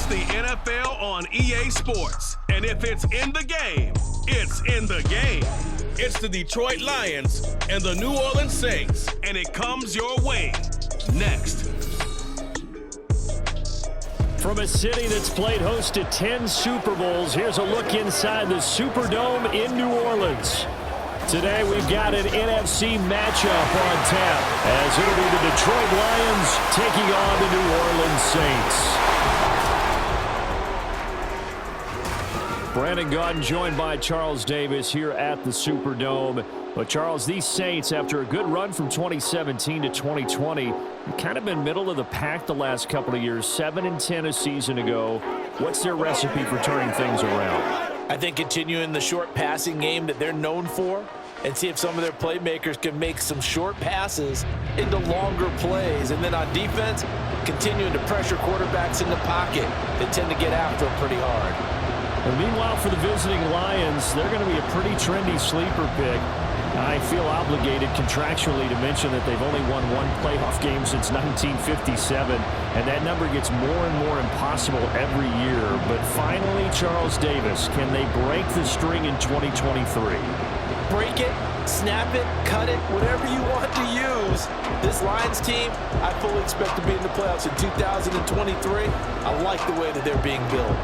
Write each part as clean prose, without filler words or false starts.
It's the NFL on EA Sports. And if it's in the game, it's in the game. It's the Detroit Lions and the New Orleans Saints. And it comes your way next. From a city that's played host to 10 Super Bowls, here's a look inside the Superdome in New Orleans. Today we've got an NFC matchup on tap as it'll be the Detroit Lions taking on the New Orleans Saints. Brandon Gaudin joined by Charles Davis here at the Superdome. But Charles, these Saints, after a good run from 2017 to 2020, have kind of been middle of the pack the last couple of years, 7-10 a season ago. What's their recipe for turning things around? I think continuing the short passing game that they're known for and see if some of their playmakers can make some short passes into longer plays. And then on defense, continuing to pressure quarterbacks in the pocket. They tend to get after them pretty hard. And meanwhile, for the visiting Lions, they're going to be a pretty trendy sleeper pick. I feel obligated contractually to mention that they've only won one playoff game since 1957, and that number gets more and more impossible every year. But finally, Charles Davis, can they break the string in 2023? Break it, snap it, cut it, whatever you want to use. This Lions team, I fully expect to be in the playoffs in 2023. I like the way that they're being built.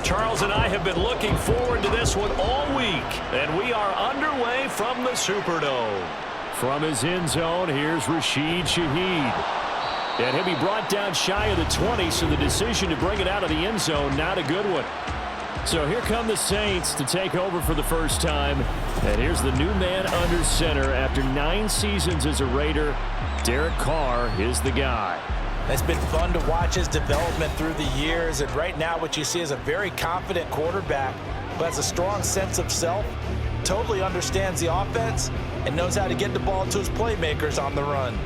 Charles and I have been looking forward to this one all week, and we are underway from the Superdome. From his end zone, here's Rashid Shaheed. And he'll be brought down shy of the 20, so the decision to bring it out of the end zone, not a good one. So here come the Saints to take over for the first time. And here's the new man under center. After 9 seasons as a Raider, Derek Carr is the guy. It's been fun to watch his development through the years, and right now what you see is a very confident quarterback who has a strong sense of self, totally understands the offense, and knows how to get the ball to his playmakers on the run.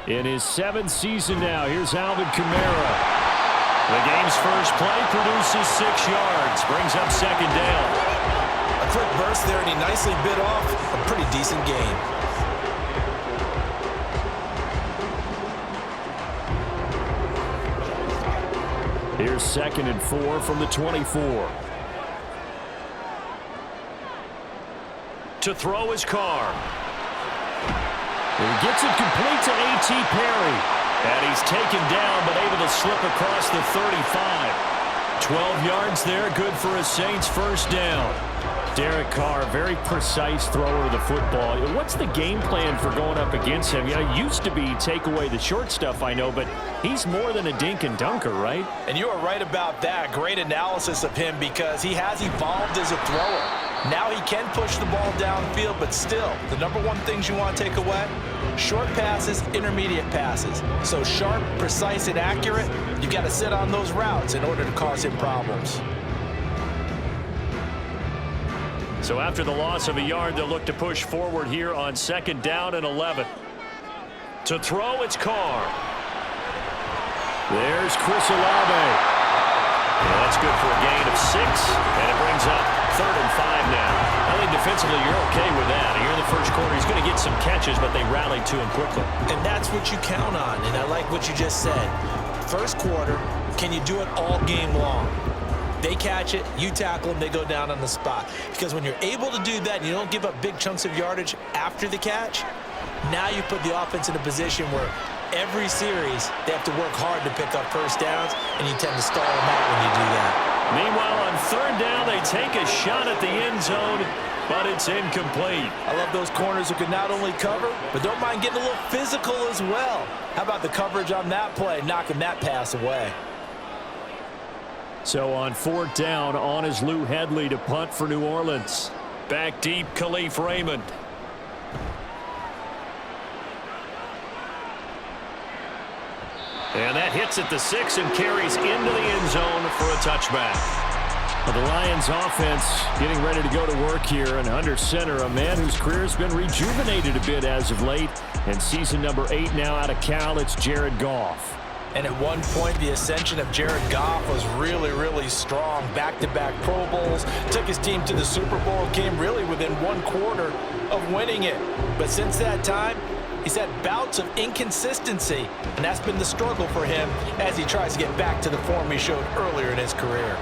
In his 7th season now, here's Alvin Kamara. The game's first play produces 6 yards, brings up second down. A quick burst there, and he nicely bit off a pretty decent gain. Here's 2nd and 4 from the 24. To throw his Carr. He gets it complete to A.T. Perry. And he's taken down, but able to slip across the 35. 12 yards there, good for a Saints first down. Derek Carr, very precise thrower of the football. What's the game plan for going up against him? You know, it used to be take away the short stuff, I know, but he's more than a dink and dunker, right? And you are right about that. Great analysis of him because he has evolved as a thrower. Now he can push the ball downfield, but still, the number one things you want to take away, short passes, intermediate passes. So sharp, precise, and accurate, you've got to sit on those routes in order to cause him problems. So after the loss of a yard, they'll look to push forward here on 2nd down and 11. To throw, it's Carr. There's Chris Olave. Yeah, that's good for a gain of 6, and it brings up 3rd and 5 now. I think defensively you're okay with that. Here in the first quarter, he's going to get some catches, but they rallied to him quickly. And that's what you count on, and I like what you just said. First quarter, can you do it all game long? They catch it, you tackle them, they go down on the spot. Because when you're able to do that and you don't give up big chunks of yardage after the catch, now you put the offense in a position where every series they have to work hard to pick up first downs, and you tend to stall them out when you do that. Meanwhile, on 3rd down, they take a shot at the end zone, but it's incomplete. I love those corners who can not only cover, but don't mind getting a little physical as well. How about the coverage on that play, knocking that pass away? So on 4th down, on is Lou Hedley to punt for New Orleans. Back deep, Khalif Raymond. And that hits at the 6 and carries into the end zone for a touchback. Well, the Lions offense getting ready to go to work here, and under center, a man whose career has been rejuvenated a bit as of late. And season number 8 now out of Cal, it's Jared Goff. And at one point, the ascension of Jared Goff was really, really strong. Back-to-back Pro Bowls, took his team to the Super Bowl, came really within one quarter of winning it. But since that time, he's had bouts of inconsistency, and that's been the struggle for him as he tries to get back to the form he showed earlier in his career.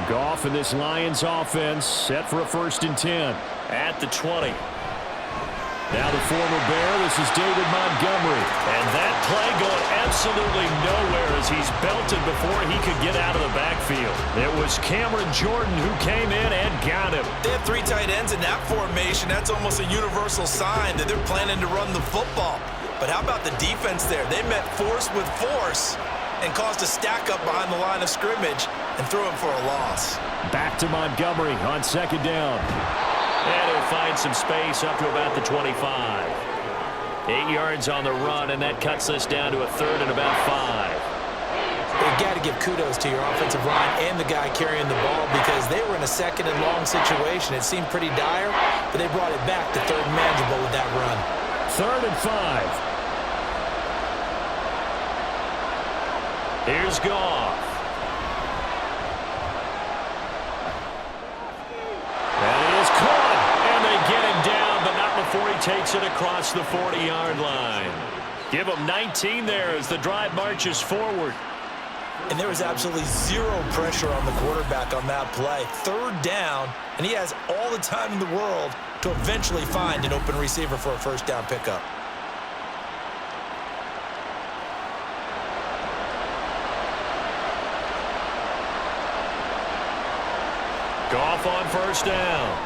Goff and this Lions offense set for a 1st and 10 at the 20. Now the former Bear, this is David Montgomery. And that play going absolutely nowhere as he's belted before he could get out of the backfield. It was Cameron Jordan who came in and got him. They have 3 tight ends in that formation. That's almost a universal sign that they're planning to run the football. But how about the defense there? They met force with force and caused a stack up behind the line of scrimmage and threw him for a loss. Back to Montgomery on 2nd down. And he'll find some space up to about the 25. 8 yards on the run, and that cuts this down to a 3rd and about 5. You've got to give kudos to your offensive line and the guy carrying the ball because they were in a 2nd and long situation. It seemed pretty dire, but they brought it back to 3rd and manageable with that run. 3rd and 5. Here's Goff. That is caught, and they get him down, but not before he takes it across the 40-yard line. Give him 19 there as the drive marches forward. And there was absolutely zero pressure on the quarterback on that play. 3rd down, and he has all the time in the world to eventually find an open receiver for a 1st down pickup. Goff on 1st down.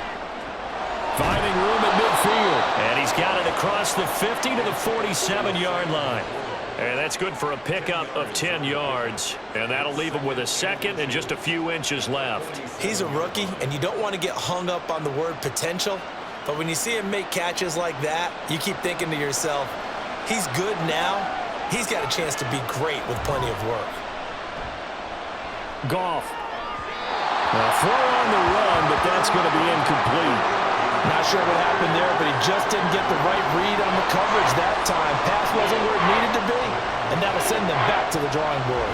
Finding room at midfield. And he's got it across the 50 to the 47-yard line. And that's good for a pickup of 10 yards. And that'll leave him with a 2nd and just a few inches left. He's a rookie, and you don't want to get hung up on the word potential. But when you see him make catches like that, you keep thinking to yourself, he's good now. He's got a chance to be great with plenty of work. Goff. A throw on the run, but that's going to be incomplete. Not sure what happened there, but he just didn't get the right read on the coverage that time. Pass wasn't where it needed to be, and that'll send them back to the drawing board.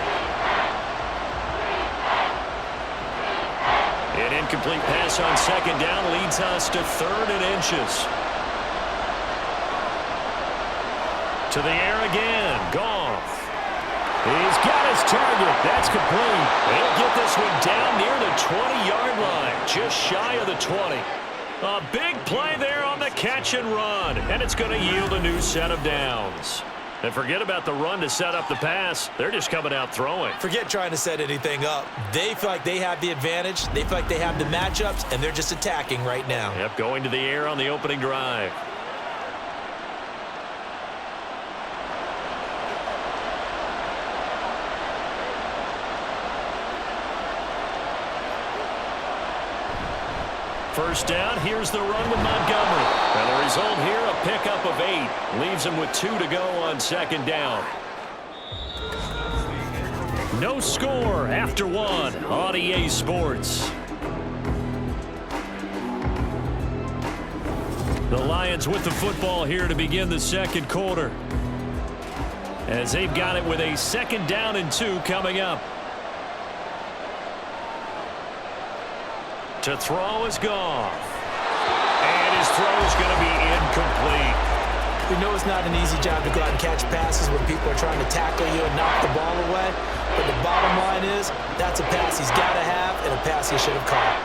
An incomplete pass on 2nd down leads us to 3rd and inches. To the air again. Goff. He's got his target. That's complete. He'll get this one down near the 20-yard line, just shy of the 20. A big play there on the catch and run, and it's going to yield a new set of downs. And forget about the run to set up the pass. They're just coming out throwing. Forget trying to set anything up. They feel like they have the advantage. They feel like they have the matchups, and they're just attacking right now. Yep, going to the air on the opening drive. First down, here's the run with Montgomery. And the result here, a pickup of 8. Leaves him with 2 to go on 2nd down. No score after 1 on EA Sports. The Lions with the football here to begin the 2nd quarter. As they've got it with a 2nd down and 2 coming up. To throw is Goff. And his throw is going to be incomplete. We know it's not an easy job to go out and catch passes when people are trying to tackle you and knock the ball away. But the bottom line is, that's a pass he's got to have and a pass he should have caught.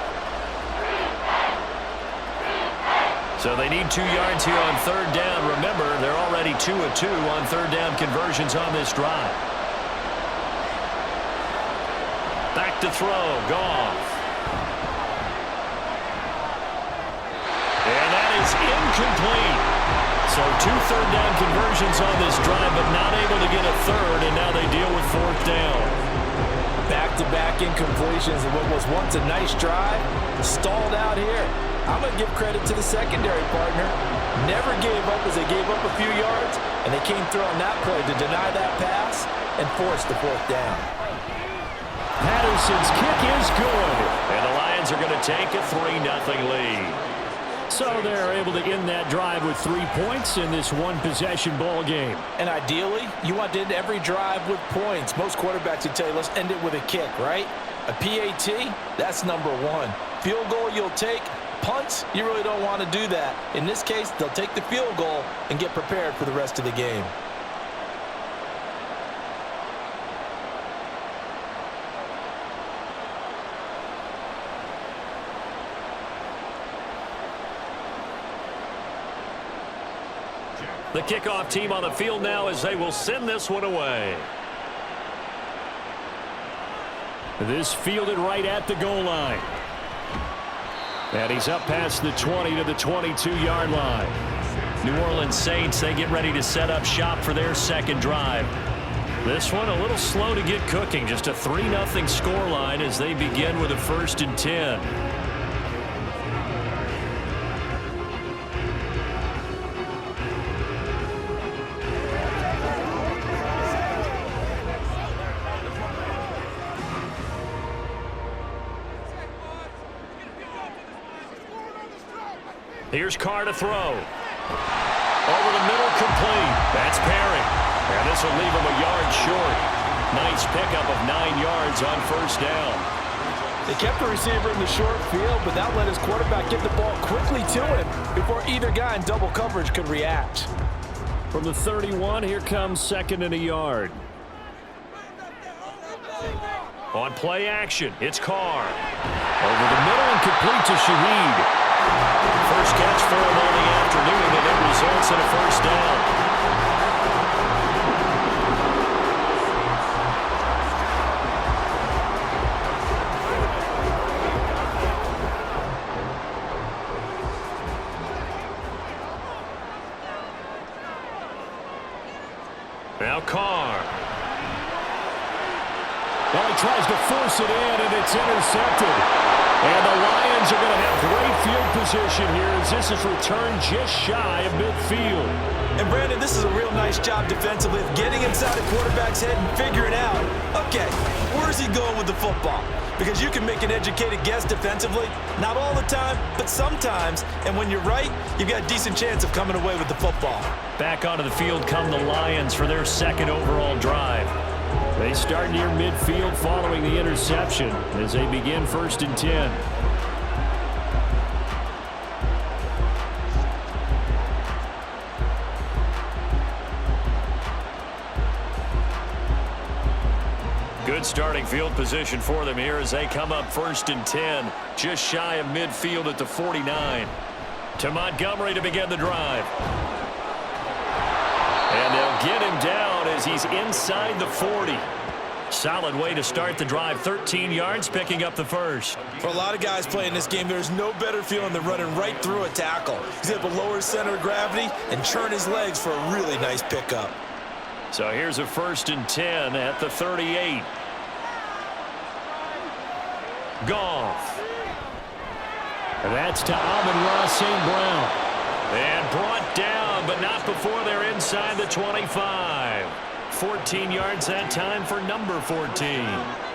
So they need 2 yards here on 3rd down. Remember, they're already 2 of 2 on 3rd down conversions on this drive. Back to throw, Goff. And that is incomplete. So 2 3rd down conversions on this drive, but not able to get a 3rd, and now they deal with 4th down. Back-to-back incompletions of what was once a nice drive, stalled out here. I'm going to give credit to the secondary partner. Never gave up as they gave up a few yards, and they came through on that play to deny that pass and force the 4th down. Patterson's kick is good, and the Lions are going to take a 3-0 lead. So they're able to end that drive with 3 points in this one-possession ball game. And ideally, you want to end every drive with points. Most quarterbacks would tell you, let's end it with a kick, right? A PAT, that's number one. Field goal you'll take. Punts, you really don't want to do that. In this case, they'll take the field goal and get prepared for the rest of the game. The kickoff team on the field now as they will send this one away. This fielded right at the goal line. And he's up past the 20 to the 22-yard line. New Orleans Saints, they get ready to set up shop for their second drive. This one a little slow to get cooking. Just a 3-0 scoreline as they begin with a 1st and 10. Here's Carr to throw. Over the middle, complete. That's Perry. And this will leave him a yard short. Nice pickup of 9 yards on 1st down. They kept the receiver in the short field, but that let his quarterback get the ball quickly to him before either guy in double coverage could react. From the 31, here comes 2nd and a yard. On play action, it's Carr. Over the middle and complete to Shaheed. First catch for him on the afternoon, and it results in a 1st down. Now Carr. Well, he tries to force it in, and it's intercepted. And the Lions are going to have great field position here as this is returned just shy of midfield. And Brandon, this is a real nice job defensively of getting inside a quarterback's head and figuring out, okay, where's he going with the football? Because you can make an educated guess defensively, not all the time, but sometimes. And when you're right, you've got a decent chance of coming away with the football. Back onto the field come the Lions for their 2nd overall drive. They start near midfield following the interception as they begin 1st and 10. Good starting field position for them here as they come up 1st and 10, just shy of midfield at the 49. To Montgomery to begin the drive. And they'll get him down as he's inside the 40. Solid way to start the drive. 13 yards, picking up the 1st. For a lot of guys playing this game, there's no better feeling than running right through a tackle. He's able to lower his center of gravity and churn his legs for a really nice pickup. So here's a 1st and 10 at the 38. Goff. And that's to Amon-Ra St. Brown. And brought down, but not before they're inside the 25. 14 yards that time for number 14.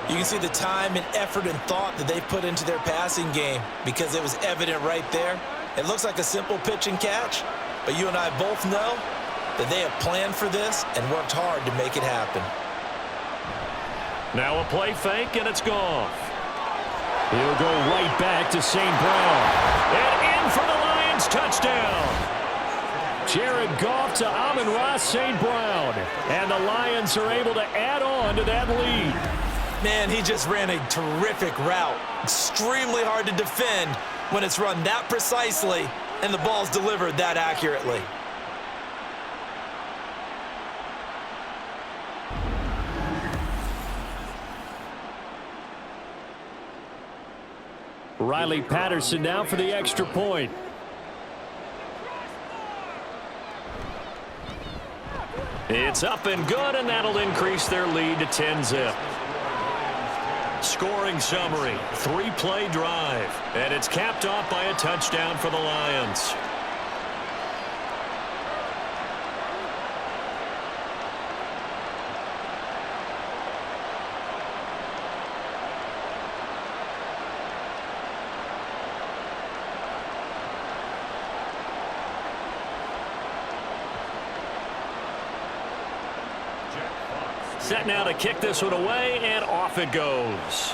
You can see the time and effort and thought that they put into their passing game because it was evident right there. It looks like a simple pitch and catch, but you and I both know that they have planned for this and worked hard to make it happen. Now a play fake, and it's Goff. He'll go right back to St. Brown. And in for the Lions touchdown. Jared Goff to Amon-Ra St. Brown. And the Lions are able to add on to that lead. Man, he just ran a terrific route. Extremely hard to defend when it's run that precisely and the ball's delivered that accurately. Riley Patterson now for the extra point. It's up and good, and that'll increase their lead to 10-zip. Scoring summary, 3-play drive, and it's capped off by a touchdown for the Lions. set now to kick this one away, and off it goes.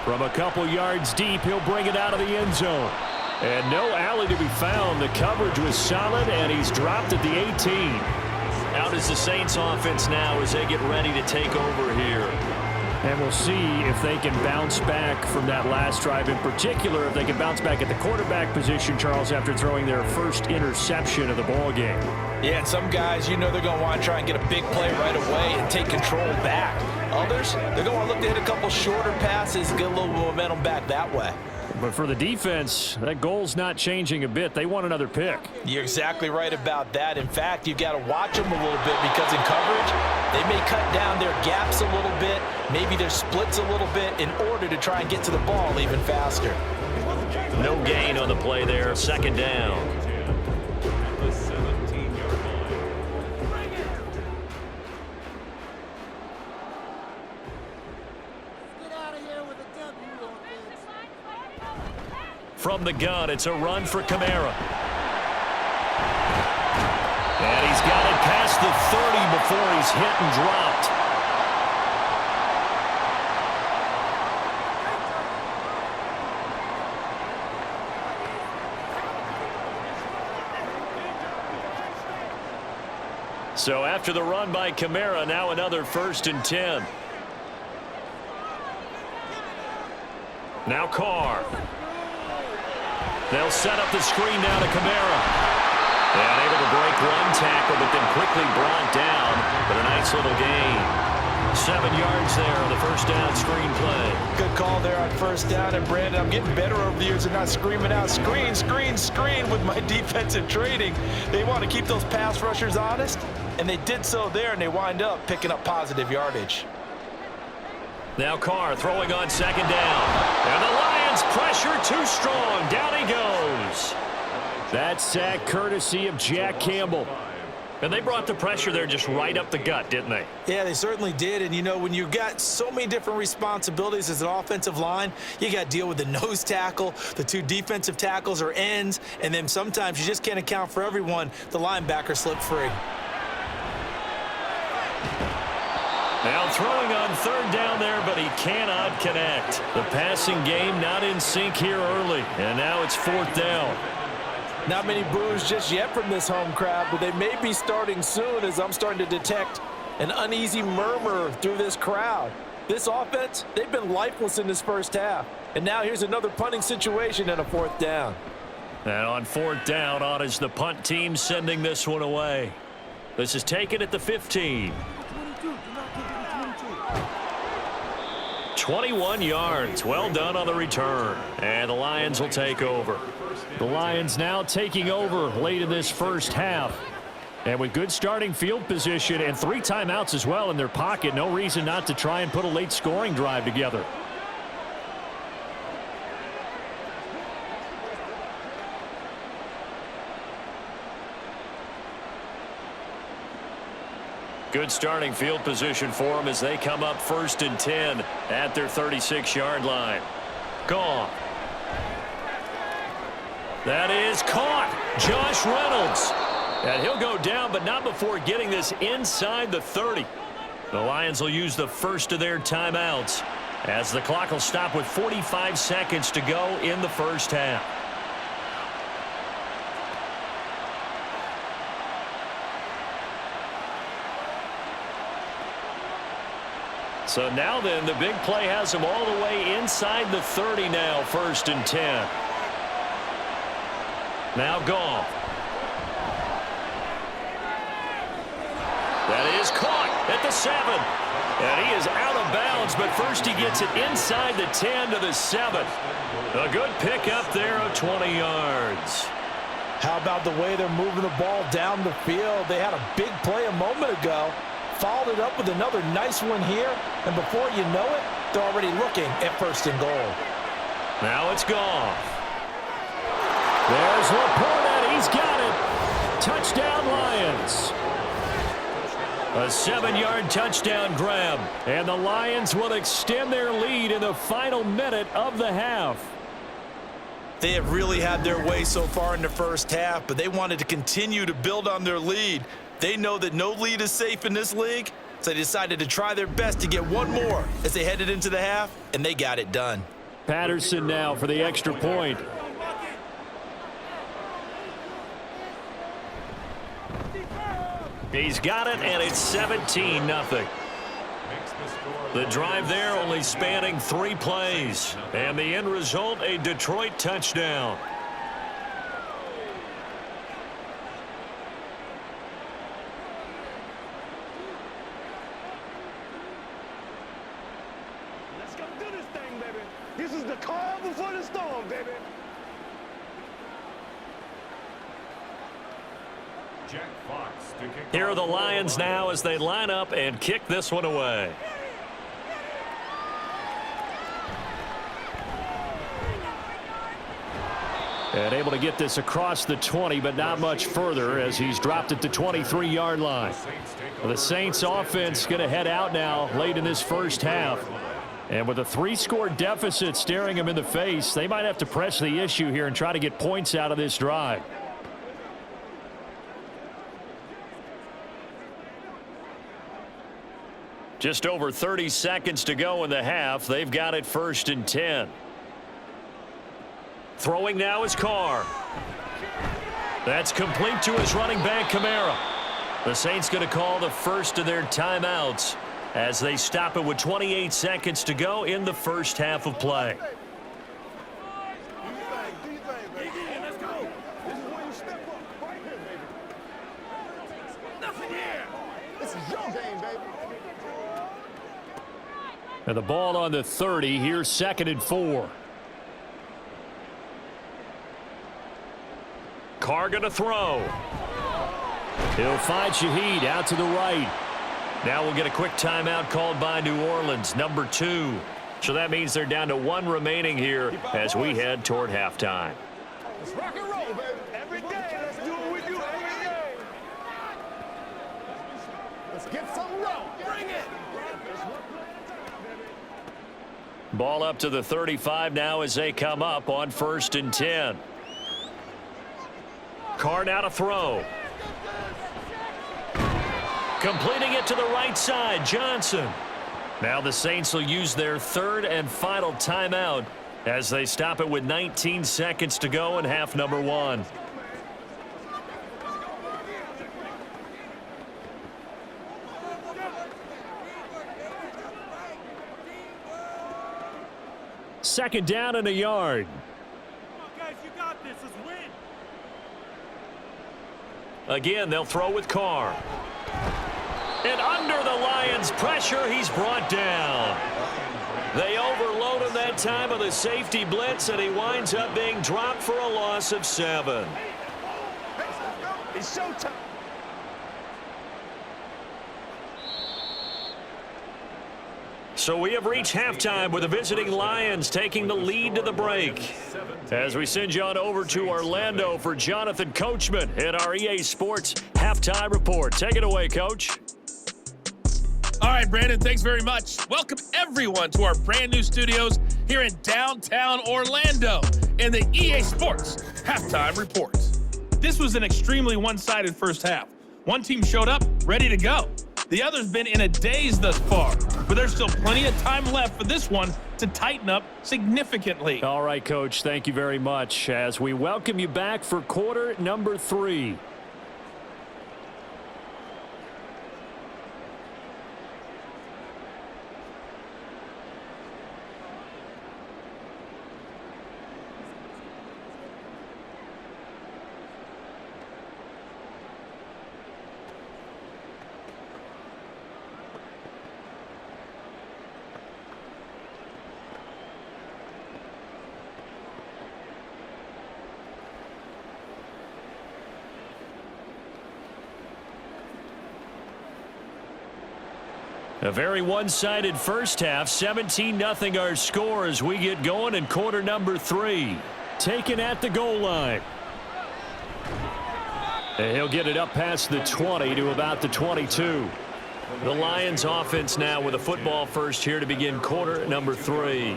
From a couple yards deep, he'll bring it out of the end zone. And no alley to be found. The coverage was solid, and he's dropped at the 18. Out is the Saints offense now as they get ready to take over here. And we'll see if they can bounce back from that last drive. In particular, if they can bounce back at the quarterback position, Charles, after throwing their first interception of the ball game. Yeah, and some guys, you know they're going to want to try and get a big play right away and take control back. Others, they're going to want to look to hit a couple shorter passes and get a little momentum back that way. But for the defense, that goal's not changing a bit. They want another pick. You're exactly right about that. In fact, you've got to watch them a little bit because in coverage, they may cut down their gaps a little bit, maybe their splits a little bit in order to try and get to the ball even faster. No gain on the play there. Second down. From the gun, it's a run for Kamara. And he's got it past the 30 before he's hit and dropped. So after the run by Kamara, now another 1st and 10. Now Carr. They'll set up the screen now to Kamara. And able to break one tackle, but then quickly brought down. But a nice little gain. 7 yards there on the first down screen play. Good call there on first down. And Brandon, I'm getting better over the years and not screaming out screen, screen, screen with my defensive training. They want to keep those pass rushers honest, and they did so there, and they wind up picking up positive yardage. Now Carr throwing on second down. And the Lions pressure too strong. Down he goes. That sack courtesy of Jack Campbell. And they brought the pressure there just right up the gut, didn't they? Yeah, they certainly did. And, you know, when you've got so many different responsibilities as an offensive line, you got to deal with the nose tackle, the 2 defensive tackles or ends, and then sometimes you just can't account for everyone. The linebacker slipped free. Now throwing on third down there, but he cannot connect. The passing game not in sync here early, and now it's 4th down. Not many boos just yet from this home crowd, but they may be starting soon as I'm starting to detect an uneasy murmur through this crowd. This offense, they've been lifeless in this first half. And now here's another punting situation and a 4th down. And on 4th down, on is the punt team sending this one away. This is taken at the 15. 21 yards. Well done on the return. And the Lions will take over. The Lions now taking over late in this first half. And with good starting field position and 3 timeouts as well in their pocket, no reason not to try and put a late scoring drive together. Good starting field position for them as they come up 1st and 10 at their 36-yard line. Gone. That is caught. Josh Reynolds. And he'll go down, but not before getting this inside the 30. The Lions will use the first of their timeouts as the clock will stop with 45 seconds to go in the first half. So now then, the big play has them all the way inside the 30 now, 1st and 10. Now Goff. That is caught at the 7. And he is out of bounds, but first he gets it inside the 10 to the 7. A good pickup there of 20 yards. How about the way they're moving the ball down the field? They had a big play a moment ago. Followed it up with another nice one here. And before you know it, they're already looking at 1st and goal. Now it's Goff. There's Laporte. He's got it. Touchdown, Lions. A 7-yard touchdown grab. And the Lions will extend their lead in the final minute of the half. They have really had their way so far in the first half, but they wanted to continue to build on their lead. They know that no lead is safe in this league, so they decided to try their best to get one more as they headed into the half, and they got it done. Patterson now for the extra point. He's got it, and it's 17-0. The drive there only spanning 3 plays. And the end result, a Detroit touchdown. Let's go do this thing, baby. This is the calm before the storm, baby. Here are the Lions now as they line up and kick this one away. And able to get this across the 20, but not much further as he's dropped it to 23-yard line. The Saints offense going to head out now late in this first half. And with a 3-score deficit staring him in the face, they might have to press the issue here and try to get points out of this drive. Just over 30 seconds to go in the half. They've got it 1st and 10. Throwing now is Carr. That's complete to his running back, Kamara. The Saints going to call the first of their timeouts as they stop it with 28 seconds to go in the first half of play. And the ball on the 30. Here's 2nd and 4. Carr going to throw. He'll find Shaheed out to the right. Now we'll get a quick timeout called by New Orleans, number 2. So that means they're down to 1 remaining here as we head toward halftime. Let's rock and roll, baby. Every day, let's do what we do every day. Let's get some roll. Bring it. Ball up to the 35 now as they come up on 1st and 10. Carr now to throw. Completing it to the right side, Johnson. Now the Saints will use their 3rd and final timeout as they stop it with 19 seconds to go in half number 1. Second down and a yard. Come on, guys, you got this. Let's win. Again, they'll throw with Carr. And under the Lions' pressure, he's brought down. They overload him that time with a safety blitz, and he winds up being dropped for a loss of 7. It's showtime. So we have reached halftime with the visiting Lions taking the lead to the break. As we send you on over to Orlando for Jonathan Coachman in our EA Sports Halftime Report. Take it away, Coach. All right, Brandon, thanks very much. Welcome, everyone, to our brand new studios here in downtown Orlando in the EA Sports Halftime Report. This was an extremely one-sided first half. One team showed up ready to go. The other's been in a daze thus far, but there's still plenty of time left for this one to tighten up significantly. All right, Coach, thank you very much as we welcome you back for quarter number 3. A very one-sided first half, 17-0 our score as we get going in quarter number 3. Taken at the goal line. And he'll get it up past the 20 to about the 22. The Lions offense now with a football first here to begin quarter number 3.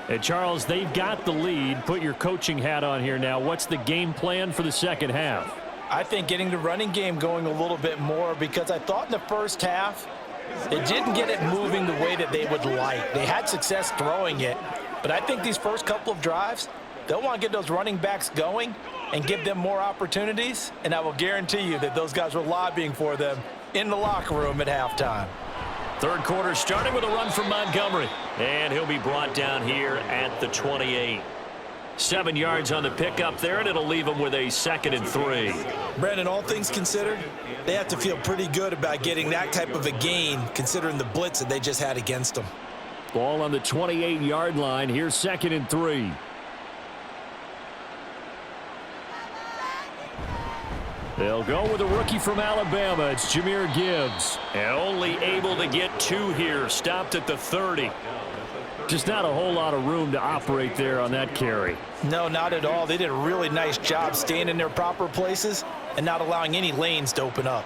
And Charles, they've got the lead. Put your coaching hat on here now. What's the game plan for the second half? I think getting the running game going a little bit more, because I thought in the first half they didn't get it moving the way that they would like. They had success throwing it, but I think these first couple of drives, they'll want to get those running backs going and give them more opportunities, and I will guarantee you that those guys were lobbying for them in the locker room at halftime. Third quarter starting with a run from Montgomery, and he'll be brought down here at the 28. 7 yards on the pickup there, and it'll leave him with a 2nd and 3. Brandon, all things considered, they have to feel pretty good about getting that type of a gain, considering the blitz that they just had against them. Ball on the 28-yard line. Here's 2nd and 3. They'll go with a rookie from Alabama. It's Jahmyr Gibbs. And only able to get 2 here. Stopped at the 30. Just not a whole lot of room to operate there on that carry. No, not at all. They did a really nice job staying in their proper places and not allowing any lanes to open up.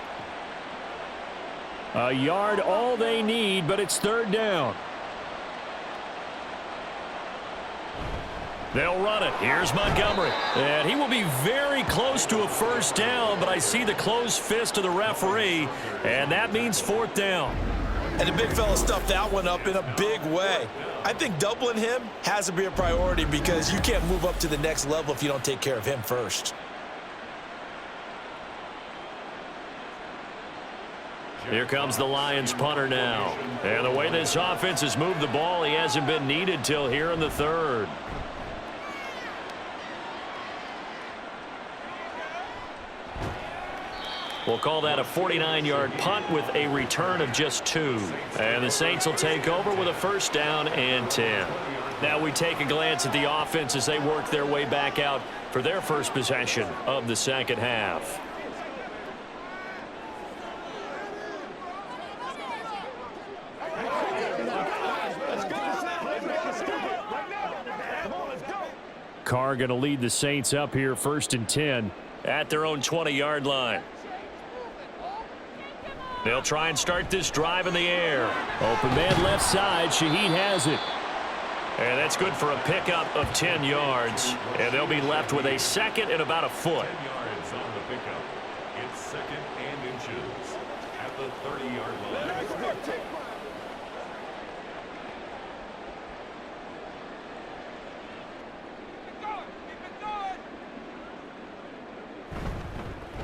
A yard all they need, but it's 3rd down. They'll run it. Here's Montgomery. And he will be very close to a 1st down, but I see the closed fist of the referee, and that means 4th down. And the big fella stuffed that one up in a big way. I think doubling him has to be a priority, because you can't move up to the next level if you don't take care of him first. Here comes the Lions punter now. And the way this offense has moved the ball, he hasn't been needed till here in the 3rd. We'll call that a 49-yard punt with a return of just 2. And the Saints will take over with a 1st down and 10. Now we take a glance at the offense as they work their way back out for their first possession of the 2nd half. Carr going to lead the Saints up here, 1st and 10 at their own 20-yard line. They'll try and start this drive in the air. Open man left side. Shaheed has it. And that's good for a pickup of 10 yards. And they'll be left with a 2nd and about a foot. 10 yards on the pickup. It's 2nd and inches at the 30-yard line.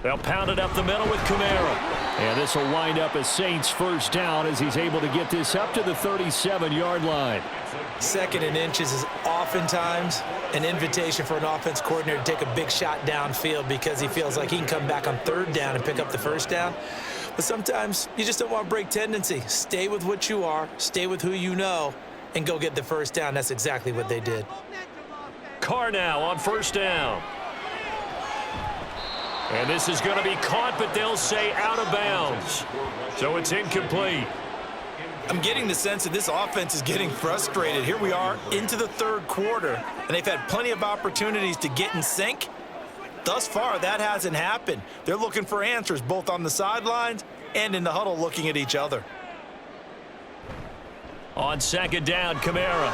They'll pound it up the middle with Kamara. And this will wind up as Saints' 1st down as he's able to get this up to the 37-yard line. 2nd and inches is oftentimes an invitation for an offense coordinator to take a big shot downfield, because he feels like he can come back on 3rd down and pick up the 1st down. But sometimes you just don't want to break tendency. Stay with what you are, stay with who you know, and go get the 1st down. That's exactly what they did. Carr now on 1st down. And this is going to be caught, but they'll say out of bounds. So it's incomplete. I'm getting the sense that this offense is getting frustrated. Here we are into the 3rd quarter, and they've had plenty of opportunities to get in sync. Thus far, that hasn't happened. They're looking for answers both on the sidelines and in the huddle, looking at each other. On 2nd down, Kamara.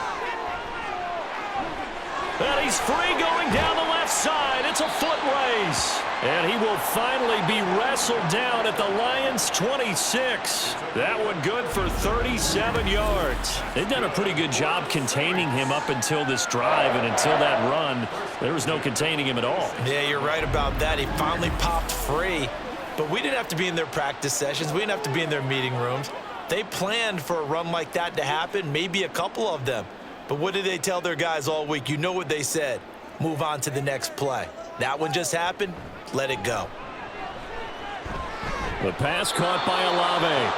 And he's free going down the left side. It's a foot race. And he will finally be wrestled down at the Lions' 26. That one good for 37 yards. They've done a pretty good job containing him up until this drive, and until that run, there was no containing him at all. Yeah, you're right about that. He finally popped free. But we didn't have to be in their practice sessions. We didn't have to be in their meeting rooms. They planned for a run like that to happen, maybe a couple of them. But what did they tell their guys all week? You know what they said. Move on to the next play. That one just happened. Let it go. The pass caught by Olave.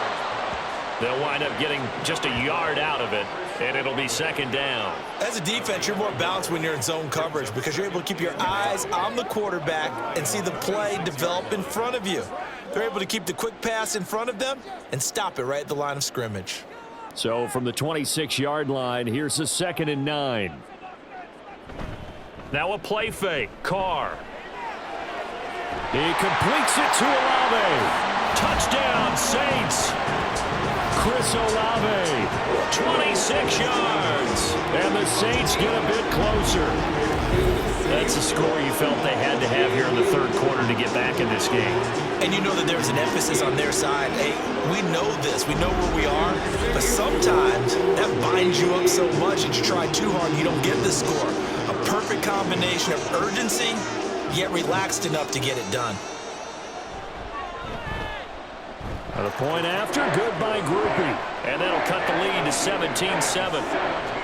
They'll wind up getting just a yard out of it, and it'll be 2nd down. As a defense, you're more balanced when you're in zone coverage, because you're able to keep your eyes on the quarterback and see the play develop in front of you. They're able to keep the quick pass in front of them and stop it right at the line of scrimmage. So from the 26-yard line, here's a 2nd and 9. Now a play fake. Carr. He completes it to Olave. Touchdown, Saints. Chris Olave. 26 yards. And the Saints get a bit closer. That's a score you felt they had to have here in the third quarter to get back in this game. And you know that there's an emphasis on their side. Hey, we know this. We know where we are. But sometimes that binds you up so much that you try too hard and you don't get the score. A perfect combination of urgency, yet relaxed enough to get it done. And a point after, good by Groupie. And that'll cut the lead to 17-7.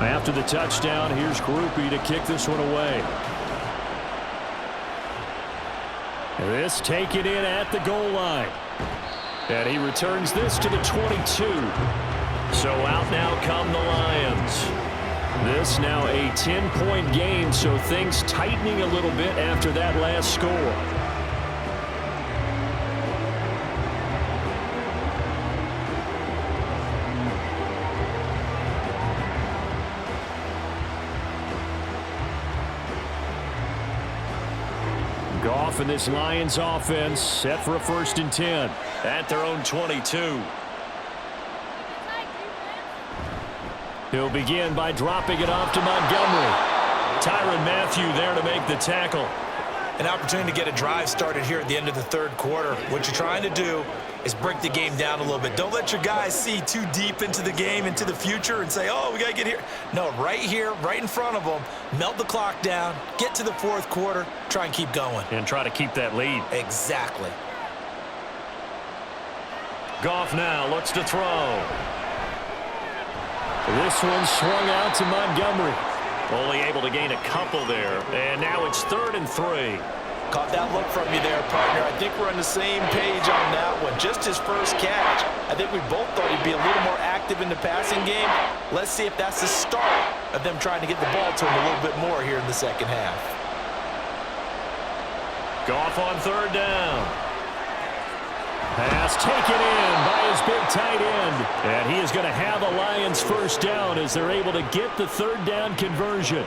After the touchdown, here's Groupie to kick this one away. This taken in at the goal line. And he returns this to the 22. So out now come the Lions. This now a 10-point game, so things tightening a little bit after that last score. Goff and this Lions offense set for a 1st and 10. At their own 22. He'll begin by dropping it off to Montgomery. Tyrann Mathieu there to make the tackle. An opportunity to get a drive started here at the end of the third quarter. What you're trying to do is break the game down a little bit. Don't let your guys see too deep into the game, into the future, and say, oh, we got to get here. No, right here, right in front of them, melt the clock down, get to the fourth quarter, try and keep going. And try to keep that lead. Exactly. Goff now looks to throw. This one swung out to Montgomery. Only able to gain a couple there. And now it's 3rd and 3. Caught that look from you there, partner. I think we're on the same page on that one. Just his first catch. I think we both thought he'd be a little more active in the passing game. Let's see if that's the start of them trying to get the ball to him a little bit more here in the second half. Goff on 3rd down. Pass taken in by his big tight end. And he is going to have a Lions 1st down as they're able to get the 3rd down conversion.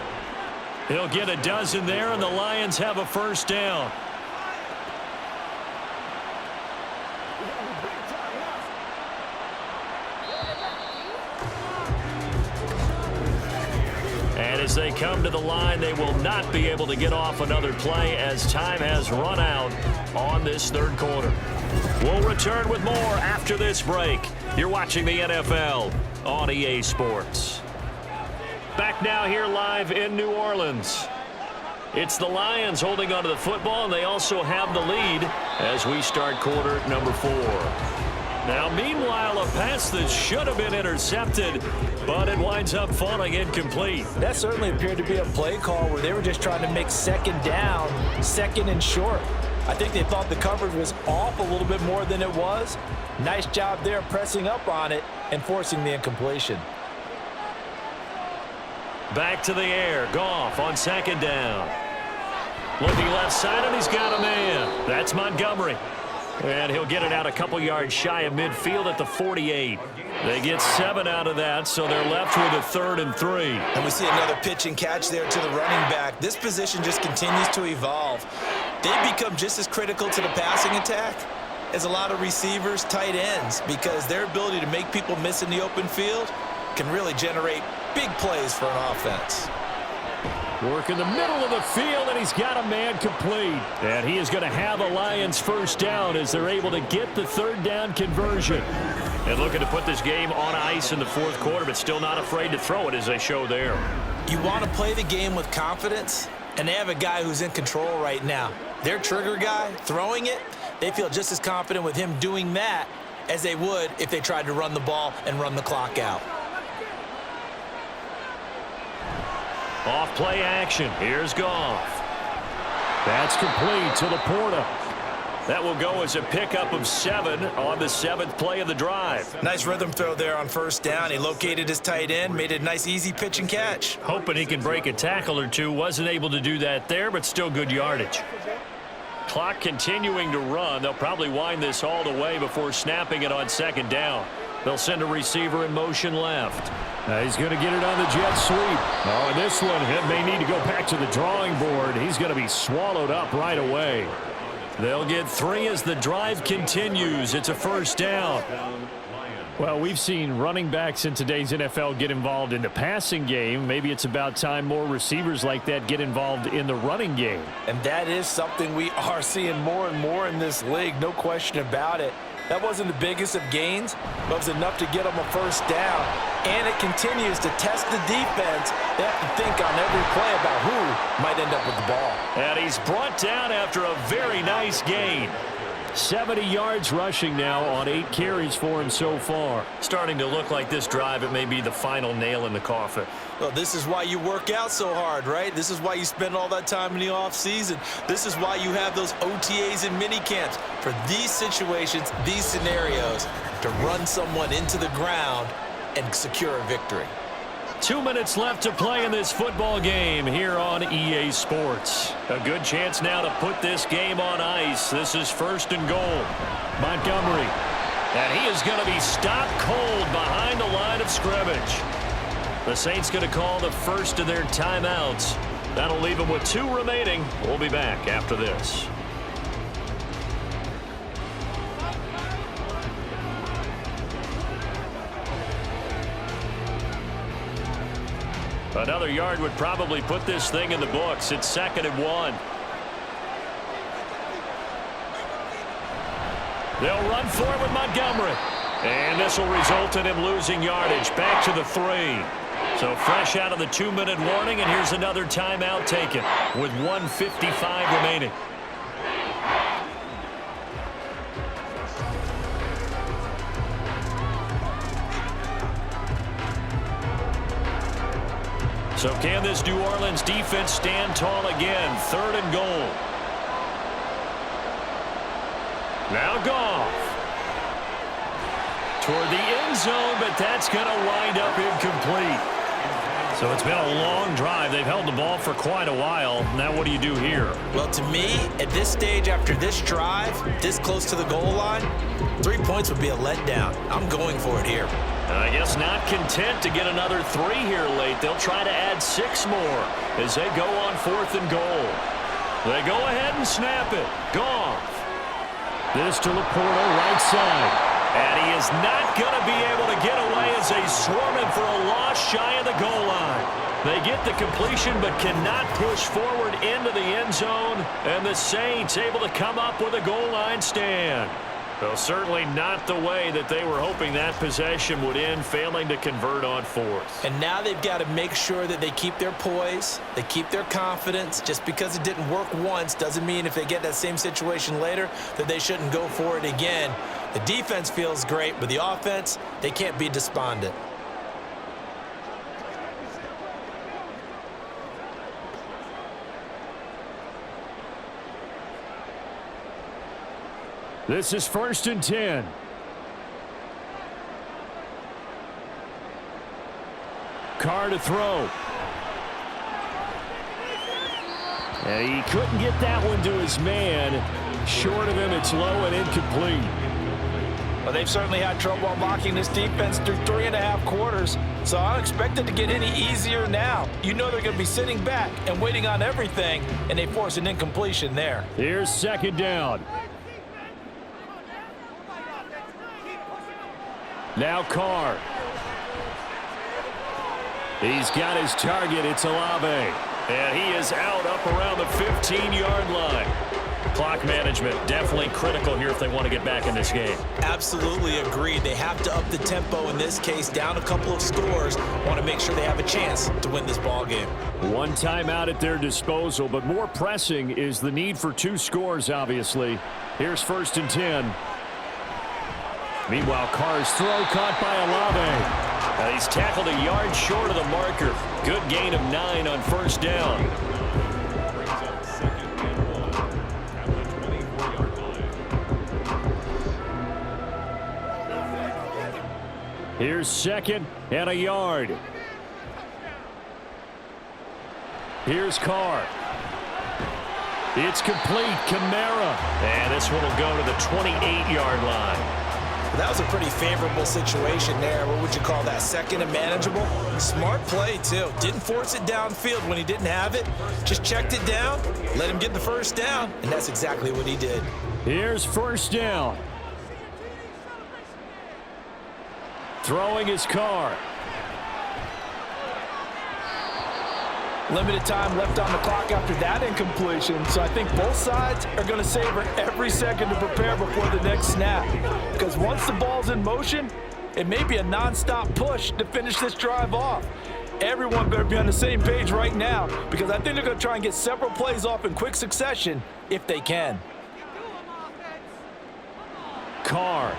He'll get a dozen there, and the Lions have a 1st down. And as they come to the line, they will not be able to get off another play as time has run out on this third quarter. We'll return with more after this break. You're watching the NFL on EA Sports. Back now here live in New Orleans. It's the Lions holding onto the football, and they also have the lead as we start quarter number 4. Now, meanwhile, a pass that should have been intercepted, but it winds up falling incomplete. That certainly appeared to be a play call where they were just trying to make 2nd down, 2nd and short. I think they thought the coverage was off a little bit more than it was. Nice job there pressing up on it and forcing the incompletion. Back to the air. Goff on 2nd down. Looking left side, and he's got a man. That's Montgomery. And he'll get it out a couple yards shy of midfield at the 48. They get 7 out of that, so they're left with a 3rd and 3. And we see another pitch and catch there to the running back. This position just continues to evolve. They become just as critical to the passing attack as a lot of receivers, tight ends, because their ability to make people miss in the open field can really generate big plays for an offense. Work in the middle of the field, and he's got a man complete. And he is going to have a Lions 1st down as they're able to get the 3rd down conversion. And looking to put this game on ice in the fourth quarter, but still not afraid to throw it as they show there. You want to play the game with confidence, and they have a guy who's in control right now. Their trigger guy, throwing it, they feel just as confident with him doing that as they would if they tried to run the ball and run the clock out. Off play action. Here's Goff. That's complete to Laporta. That will go as a pickup of 7 on the 7th play of the drive. Nice rhythm throw there on first down. He located his tight end, made it a nice, easy pitch and catch. Hoping he can break a tackle or two. Wasn't able to do that there, but still good yardage. Clock continuing to run. They'll probably wind this all the way before snapping it on second down. They'll send a receiver in motion left. He's going to get it on the jet sweep. Oh, and this one, he may need to go back to the drawing board. He's going to be swallowed up right away. They'll get 3 as the drive continues. It's a first down. Well, we've seen running backs in today's NFL get involved in the passing game. Maybe it's about time more receivers like that get involved in the running game. And that is something we are seeing more and more in this league, no question about it. That wasn't the biggest of gains, but it was enough to get them a first down. And it continues to test the defense. They have to think on every play about who might end up with the ball. And he's brought down after a very nice gain. 70 yards rushing now on 8 carries for him so far. Starting to look like this drive, it may be the final nail in the coffin. Well, this is why you work out so hard, right? This is why you spend all that time in the offseason. This is why you have those OTAs and mini camps. For these situations, these scenarios, to run someone into the ground and secure a victory. 2 minutes left to play in this football game here on EA Sports. A good chance now to put this game on ice. This is 1st and goal. Montgomery. And he is going to be stopped cold behind the line of scrimmage. The Saints going to call the first of their timeouts. That'll leave them with 2 remaining. We'll be back after this. Another yard would probably put this thing in the books. It's 2nd and 1. They'll run for it with Montgomery. And this will result in him losing yardage. Back to the 3. So fresh out of the 2-minute warning, and here's another timeout taken with 1:55 remaining. So can this New Orleans defense stand tall again? 3rd and goal. Now Goff. Toward the end zone, but that's going to wind up incomplete. So it's been a long drive. They've held the ball for quite a while. Now what do you do here? Well, to me, at this stage after this drive, this close to the goal line, 3 points would be a letdown. I'm going for it here. I guess not content to get another 3 here late. They'll try to add 6 more as they go on 4th and goal. They go ahead and snap it. Goff. This to Laporta, right side. And he is not going to be able to get away as they swarm him for a loss shy of the goal line. They get the completion but cannot push forward into the end zone. And the Saints able to come up with a goal line stand. Well, certainly not the way that they were hoping that possession would end, failing to convert on 4th. And now they've got to make sure that they keep their poise, they keep their confidence. Just because it didn't work once doesn't mean if they get that same situation later that they shouldn't go for it again. The defense feels great, but the offense, they can't be despondent. This is 1st and 10. Carr to throw. And he couldn't get that one to his man. Short of him, it's low and incomplete. Well, they've certainly had trouble unlocking this defense through 3.5 quarters, so I don't expect it to get any easier now. You know they're going to be sitting back and waiting on everything, and they force an incompletion there. Here's 2nd down. Now Carr. He's got his target. It's Olave. And he is out up around the 15-yard line. Clock management definitely critical here if they want to get back in this game. Absolutely agreed. They have to up the tempo in this case, down a couple of scores. Want to make sure they have a chance to win this ball game. 1 timeout at their disposal, but more pressing is the need for 2 scores, obviously. Here's 1st and 10. Meanwhile, Carr's throw caught by Olave. He's tackled a yard short of the marker. Good gain of 9 on 1st down. Here's 2nd and a yard. Here's Carr. It's complete. Kamara. And this one will go to the 28-yard line. That was a pretty favorable situation there. What would you call that? 2nd and manageable? Smart play, too. Didn't force it downfield when he didn't have it. Just checked it down, let him get the first down, and that's exactly what he did. Here's 1st down. Throwing his Carr. Limited time left on the clock after that incompletion, so I think both sides are going to savor every second to prepare before the next snap. Because once the ball's in motion, it may be a non-stop push to finish this drive off. Everyone better be on the same page right now, because I think they're going to try and get several plays off in quick succession if they can. Carr.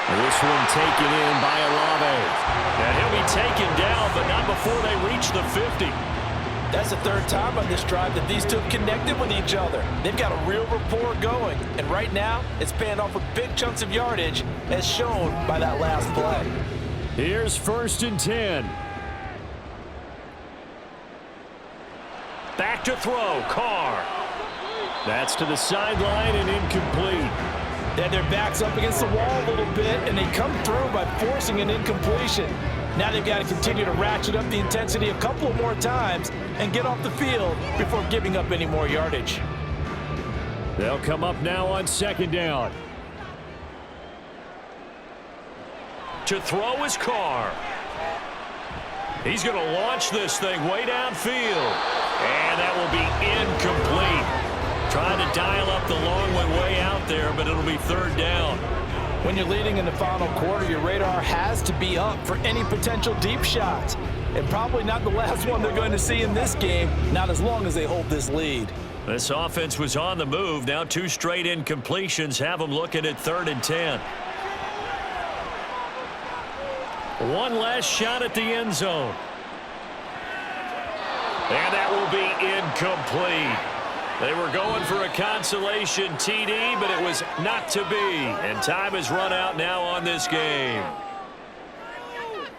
This one taken in by Olave. And he'll be taken down, but not before they reach the 50. That's the 3rd time on this drive that these two have connected with each other. They've got a real rapport going, and right now it's paying off with big chunks of yardage, as shown by that last play. Here's 1st and 10. Back to throw, Carr. That's to the sideline and incomplete. They had their backs up against the wall a little bit, and they come through by forcing an incompletion. Now they've got to continue to ratchet up the intensity a couple of more times and get off the field before giving up any more yardage. They'll come up now on 2nd down. To throw is Carr. He's going to launch this thing way downfield. And that will be incomplete. Trying to dial up the long way out there, but it'll be 3rd down. When you're leading in the final quarter, your radar has to be up for any potential deep shots. And probably not the last one they're going to see in this game, not as long as they hold this lead. This offense was on the move. Now 2 straight incompletions have them looking at 3rd and 10. One last shot at the end zone. And that will be incomplete. They were going for a consolation TD, but it was not to be. And time has run out now on this game.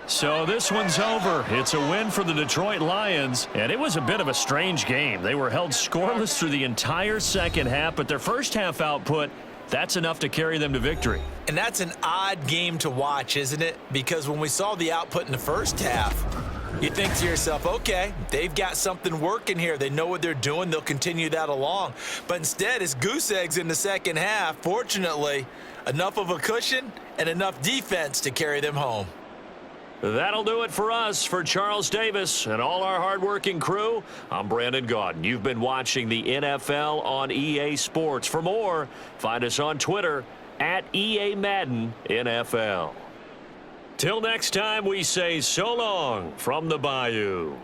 So this one's over. It's a win for the Detroit Lions, and it was a bit of a strange game. They were held scoreless through the entire second half, but their first half output, that's enough to carry them to victory. And that's an odd game to watch, isn't it? Because when we saw the output in the first half, you think to yourself, okay, they've got something working here. They know what they're doing. They'll continue that along. But instead, it's goose eggs in the second half. Fortunately, enough of a cushion and enough defense to carry them home. That'll do it for us. For Charles Davis and all our hardworking crew, I'm Brandon Gaudin. You've been watching the NFL on EA Sports. For more, find us on Twitter at EA Madden NFL. Till next time, we say so long from the Bayou.